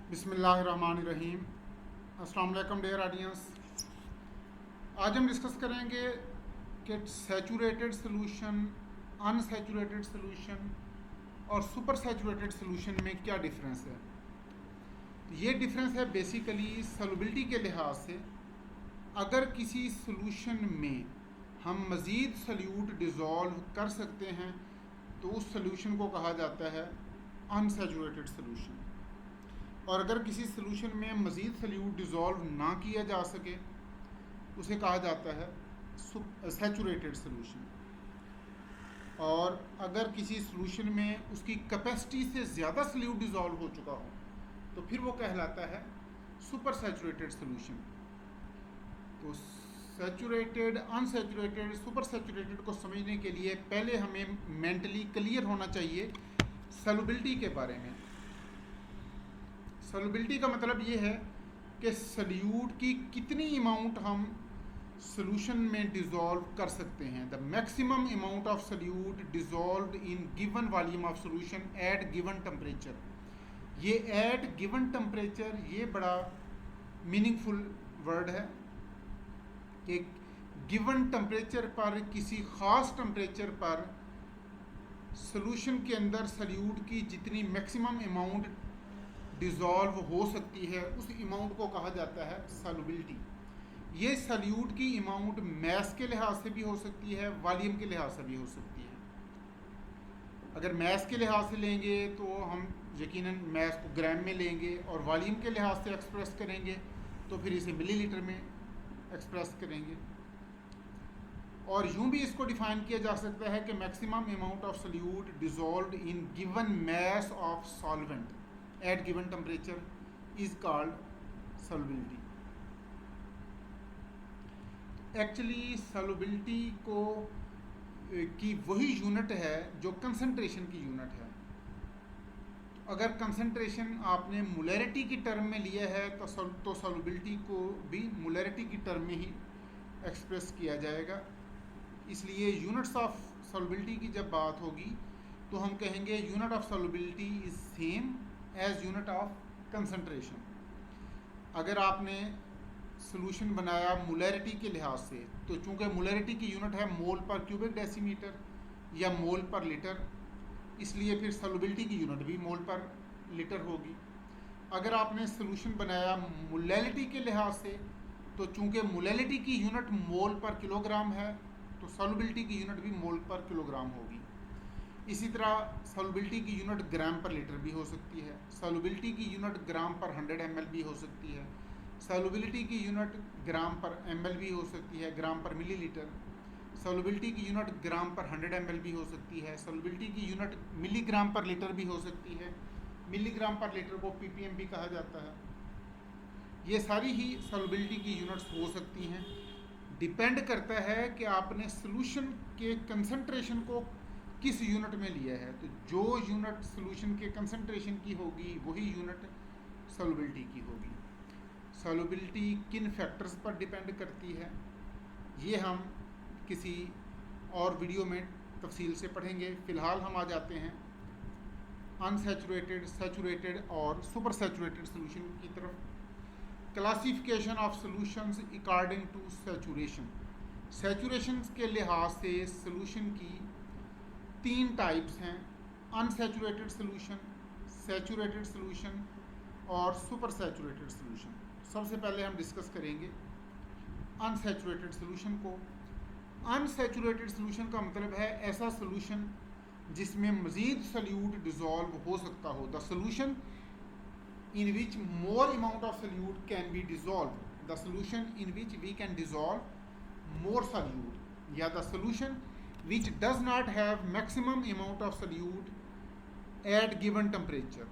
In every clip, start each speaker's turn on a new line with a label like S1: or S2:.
S1: बिस्मिल्लाहिर्रहमानिर्रहीम। अस्सलाम वालेकुम डियर ऑडियंस। आज हम डिस्कस करेंगे कि सैचुरेटेड सॉल्यूशन, अनसैचुरेटेड सॉल्यूशन और सुपर सैचुरेटेड सॉल्यूशन में क्या डिफरेंस है। ये डिफरेंस है बेसिकली सॉल्युबिलिटी के लिहाज से। अगर किसी सॉल्यूशन में हम मज़ीद सॉल्यूट डिज़ोल्व कर सकते हैं तो उस सॉल्यूशन को कहा जाता है अनसैचुरेटेड सॉल्यूशन, और अगर किसी सॉल्यूशन में मज़ीद सॉल्यूट डिज़ोल्व ना किया जा सके उसे कहा जाता है सैचुरेटेड सॉल्यूशन। और अगर किसी सॉल्यूशन में उसकी कैपेसिटी से ज़्यादा सॉल्यूट डिज़ोल्व हो चुका हो तो फिर वो कहलाता है सुपर सैचुरेटेड सॉल्यूशन। तो सैचुरेटेड, अनसैचुरेटेड, सुपर सैचुरेटेड को समझने के लिए पहले हमें मेंटली क्लियर होना चाहिए सॉल्युबिलिटी के बारे में। सॉल्युबिलिटी का मतलब ये है कि सॉल्यूट की कितनी अमाउंट हम सॉल्यूशन में डिज़ोल्व कर सकते हैं। The maximum amount of solute dissolved in given volume of solution at given temperature. ये एट गिवन टेम्परेचर ये बड़ा मीनिंगफुल वर्ड है कि गिवन टेम्परेचर पर, किसी ख़ास टेम्परेचर पर सॉल्यूशन के अंदर सॉल्यूट की जितनी मैक्सिमम अमाउंट डिज़ोल्व हो सकती है उस अमाउंट को कहा जाता है सॉल्युबिलिटी। ये सॉल्यूट की अमाउंट मैस के लिहाज से भी हो सकती है, वॉल्यूम के लिहाज से भी हो सकती है। अगर मैस के लिहाज से लेंगे तो हम यकीनन मैस को ग्राम में लेंगे, और वॉल्यूम के लिहाज से एक्सप्रेस करेंगे तो फिर इसे मिलीलीटर में एक्सप्रेस करेंगे। और यूं भी इसको डिफाइन किया जा सकता है कि maximum amount of solute dissolved in given mass of solvent at given temperature is called solubility. Actually solubility को की वही यूनिट है जो कंसंट्रेशन की यूनिट है। अगर कंसंट्रेशन आपने मोलैरिटी की टर्म में लिया है तो सॉल्युबिलिटी को भी मोलैरिटी की टर्म में ही एक्सप्रेस किया जाएगा। इसलिए यूनिट्स ऑफ सॉल्युबिलिटी की जब बात होगी तो हम कहेंगे unit of solubility is same as unit of concentration. अगर आपने सॉल्यूशन बनाया मोलैरिटी के लिहाज से तो चूंकि मोलैरिटी की यूनिट है मोल पर क्यूबिक डेसीमीटर या मोल पर लीटर, इसलिए फिर सॉल्युबिलिटी की यूनिट भी मोल पर लीटर होगी। अगर आपने सॉल्यूशन बनाया मोलैलिटी के लिहाज से तो चूंकि मोलैलिटी की यूनिट मोल पर किलोग्राम है तो सॉल्युबिलिटी की यूनिट भी मोल पर किलोग्राम होगी। इसी तरह सॉल्युबिलिटी की यूनिट ग्राम पर लीटर भी हो सकती है, सॉल्युबिलिटी की यूनिट ग्राम पर 100 ml भी हो सकती है, सॉल्युबिलिटी की यूनिट ग्राम पर ml भी हो सकती है, ग्राम पर मिलीलीटर। सॉल्युबिलिटी की यूनिट ग्राम पर 100 ml भी हो सकती है, सॉल्युबिलिटी की यूनिट मिलीग्राम पर लीटर भी हो सकती है। मिलीग्राम पर लीटर को ppm भी कहा जाता है। ये सारी ही सॉल्युबिलिटी की यूनिट्स हो सकती हैं। डिपेंड करता है कि आपने सॉल्यूशन के कंसंट्रेशन को किस यूनिट में लिया है। तो जो यूनिट सॉल्यूशन के कंसंट्रेशन की होगी वही यूनिट सॉल्युबिलिटी की होगी। सॉल्युबिलिटी किन फैक्टर्स पर डिपेंड करती है ये हम किसी और वीडियो में तफसील से पढ़ेंगे। फ़िलहाल हम आ जाते हैं अनसैचुरेटेड, सैचुरेटेड और सुपर सैचुरेटेड सॉल्यूशन की तरफ। Classification of solutions according to saturation. Saturation के लिहाज से सॉल्यूशन की 3 टाइप्स हैं: अनसैचुरेटेड सॉल्यूशन, सैचुरेटेड सॉल्यूशन और सुपर सैचुरेटेड सॉल्यूशन। सबसे पहले हम डिस्कस करेंगे अनसैचुरेटेड सॉल्यूशन को। अनसैचुरेटेड सॉल्यूशन का मतलब है ऐसा सॉल्यूशन जिसमें मज़ीद सॉल्यूट डिज़ोल्व हो सकता हो। The solution in which more amount of solute can be dissolved, the solution in which we can dissolve more solute, या the solution which does not have maximum amount of solute at given temperature।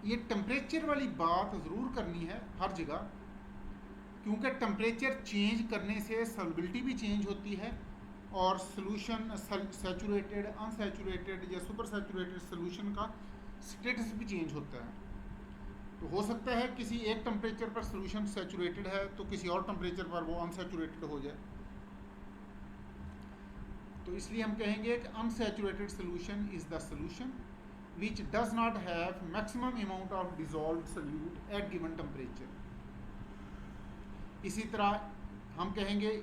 S1: ये temperature वाली बात ज़रूर करनी है हर जगह, क्योंकि temperature change करने से सॉल्युबिलिटी भी चेंज होती है और सॉल्यूशन सैचुरेटेड, अनसैचुरेटेड या सुपर सैचुरेटेड सॉल्यूशन का स्टेटस भी चेंज होता है। तो हो सकता है किसी एक टेम्परेचर पर सॉल्यूशन सैचुरेटेड है तो किसी और टेम्परेचर पर वो अनसैचुरेटेड हो जाए। तो इसलिए हम कहेंगे कि unsaturated solution is the solution which does not have maximum amount of dissolved solute at given temperature. इसी तरह हम कहेंगे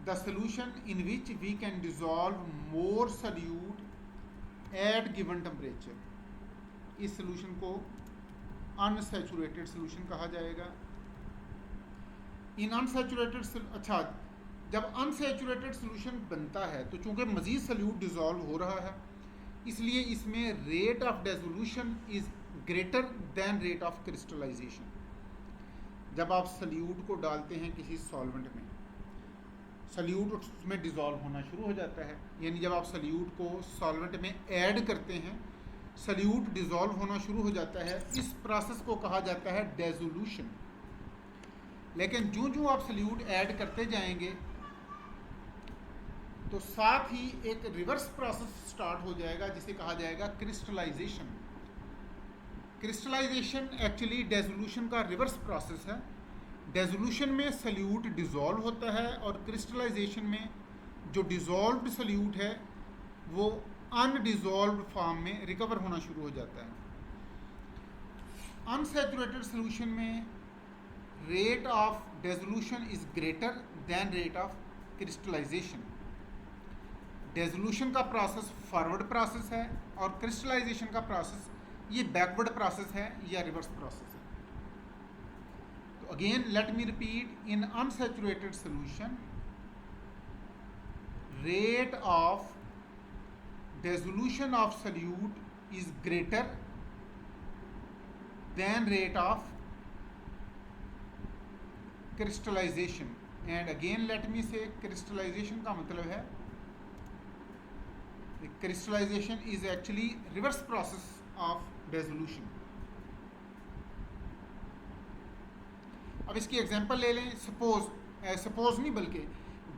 S1: the solution in which we can dissolve more solute at given temperature. इस solution को unsaturated solution कहा जाएगा. इन unsaturated अच्छा, जब अनसैचुरेटेड सोल्यूशन बनता है तो चूंकि मज़ीद सल्यूट डिज़ोल्व हो रहा है, इसलिए इसमें rate of dissolution is greater than rate of crystallisation. जब आप सल्यूट को डालते हैं किसी सॉल्वेंट में, सल्यूट उसमें डिज़ोल्व होना शुरू हो जाता है, यानी जब आप सल्यूट को सॉल्वेंट में ऐड करते हैं, सल्यूट डिज़ोल्व होना शुरू हो जाता है. इस प्रोसेस को कहा जाता है डिसोल्यूशन. लेकिन जो आप सल्यूट ऐड करते जाएंगे तो साथ ही एक रिवर्स प्रोसेस स्टार्ट हो जाएगा जिसे कहा जाएगा क्रिस्टलाइजेशन. क्रिस्टलाइजेशन एक्चुअली डिसोल्यूशन का रिवर्स प्रोसेस है. डिसोल्यूशन में सल्यूट डिज़ोल्व होता है और क्रिस्टलाइजेशन में जो डिज़ोल्व्ड सल्यूट है वो अनडिज़ोल्व्ड फॉर्म में रिकवर होना शुरू हो जाता है. अनसैचुरेटेड सॉल्यूशन में rate of dissolution is greater than rate of crystallisation. Dissolution का प्रोसेस फॉरवर्ड प्रोसेस है और क्रिस्टलाइजेशन का प्रोसेस ये बैकवर्ड प्रोसेस है या रिवर्स प्रोसेस है. तो again let me repeat, in unsaturated solution rate of dissolution of solute is greater than rate of crystallisation. And again let me say, crystallisation का मतलब है crystallisation is actually reverse process of dissolution. अब इसकी example ले लें. Suppose नहीं बल्कि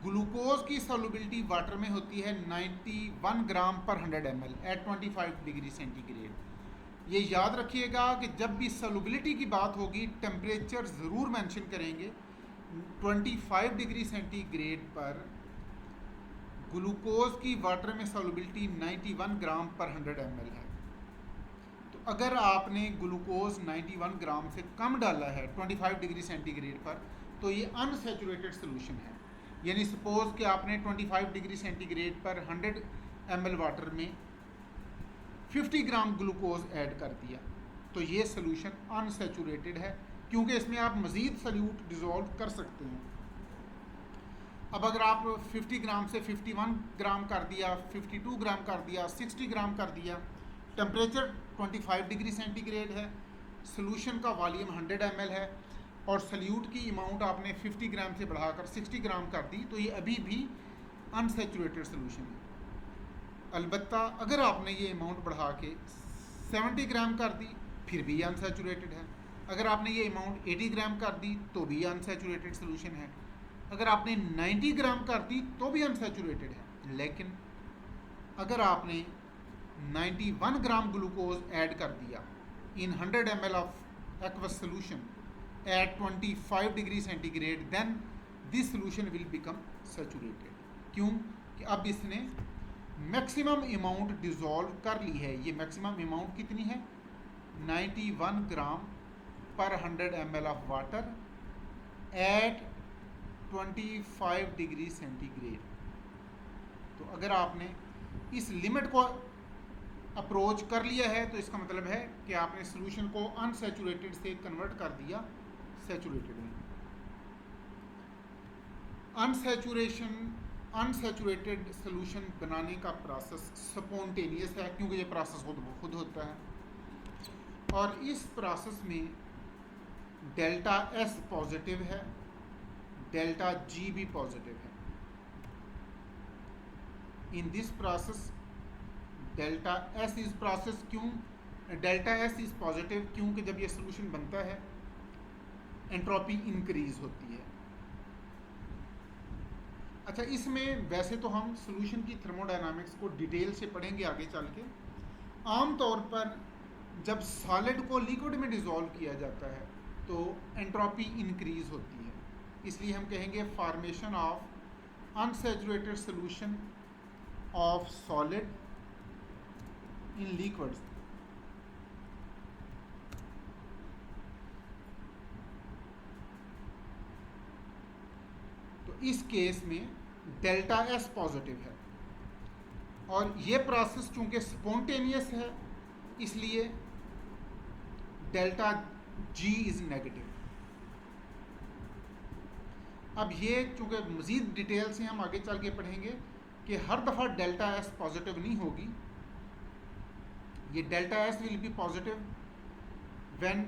S1: glucose की सॉल्युबिलिटी वाटर में होती है 91 ग्राम पर 100 ml एट 25 डिग्री सेंटीग्रेड. ये याद रखिएगा कि जब भी सॉल्युबिलिटी की बात होगी टेम्परेचर ज़रूर मेंशन करेंगे. 25 डिग्री सेंटीग्रेड पर ग्लूकोज की वाटर में सॉल्युबिलिटी 91 ग्राम पर 100 ml है. तो अगर आपने ग्लूकोज 91 ग्राम से कम डाला है 25 डिग्री सेंटीग्रेड पर, तो ये अनसैचुरेटेड सोल्यूशन है. यानी सपोज कि आपने 25 डिग्री सेंटीग्रेड पर 100 ml वाटर में 50 ग्राम ग्लूकोज ऐड कर दिया, तो ये सोल्यूशन अनसैचुरेटेड है क्योंकि इसमें आप मज़ीद सल्यूट डिज़ोल्व कर सकते हैं. अब अगर आप 50 ग्राम से 51 ग्राम कर दिया, 52 ग्राम कर दिया, 60 ग्राम कर दिया, टेम्परेचर 25 डिग्री सेंटीग्रेड है, सोल्यूशन का वॉल्यूम 100 ml है और सल्यूट की अमाउंट आपने 50 ग्राम से बढ़ाकर 60 ग्राम कर दी, तो ये अभी भी अनसैचुरेटेड सोल्यूशन है. अलबत्ता अगर आपने ये अमाउंट बढ़ा के 70 ग्राम कर दी फिर भी अनसैचुरेटेड है. अगर आपने ये अमाउंट 80 ग्राम कर दी तो भी अनसैचुरेटेड सोल्यूशन है. अगर आपने 90 ग्राम कर दी तो भी अनसैचुरेटेड है. लेकिन अगर आपने 91 ग्राम ग्लूकोज ऐड कर दिया in 100 ml of aqueous solution at 25 degree centigrade, then this solution will become saturated. क्यों कि अब इसने मैक्सिमम अमाउंट डिज़ोल्व कर ली है. ये मैक्सिमम अमाउंट कितनी है? 91 ग्राम पर 100 ml of water at 25 degree centigrade. तो अगर आपने इस लिमिट को अप्रोच कर लिया है तो इसका मतलब है कि आपने सोल्यूशन को अनसैचुरेटेड से कन्वर्ट कर दिया सैचुरेटेड में. अनसैचुरेटेड सोल्यूशन बनाने का प्रोसेस स्पॉन्टेनियस है क्योंकि ये प्रोसेस खुद होता है. और इस प्रोसेस में डेल्टा एस पॉजिटिव है, डेल्टा जी भी पॉजिटिव है. In this process delta S is process क्यों डेल्टा एस इज पॉजिटिव क्योंकि जब ये सोल्यूशन बनता है एंट्रोपी इंक्रीज होती है. अच्छा, इसमें वैसे तो हम सोल्यूशन की थर्मोडायनामिक्स को डिटेल से पढ़ेंगे आगे चल के. आम तौर पर जब सॉलिड को लिक्विड में डिज़ोल्व किया जाता है तो एंट्रोपी इंक्रीज होती है. इसलिए हम कहेंगे formation of unsaturated solution of solid in liquids, तो इस केस में डेल्टा एस पॉजिटिव है, और ये प्रोसेस चूंकि स्पॉन्टेनियस है इसलिए डेल्टा जी इज नेगेटिव। अब ये चूंकि मज़ीद डिटेल से हम आगे चल के पढ़ेंगे कि हर दफ़ा डेल्टा एस पॉजिटिव नहीं होगी। ये delta S will be positive when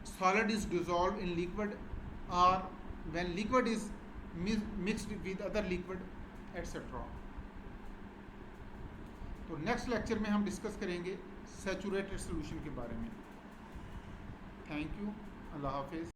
S1: solid is dissolve in liquid और when liquid is mixed with other liquid etcetera. तो नेक्स्ट लेक्चर में हम डिस्कस करेंगे सैचुरेटेड सोल्यूशन के बारे में। थैंक यू, अल्लाह हाफिज़।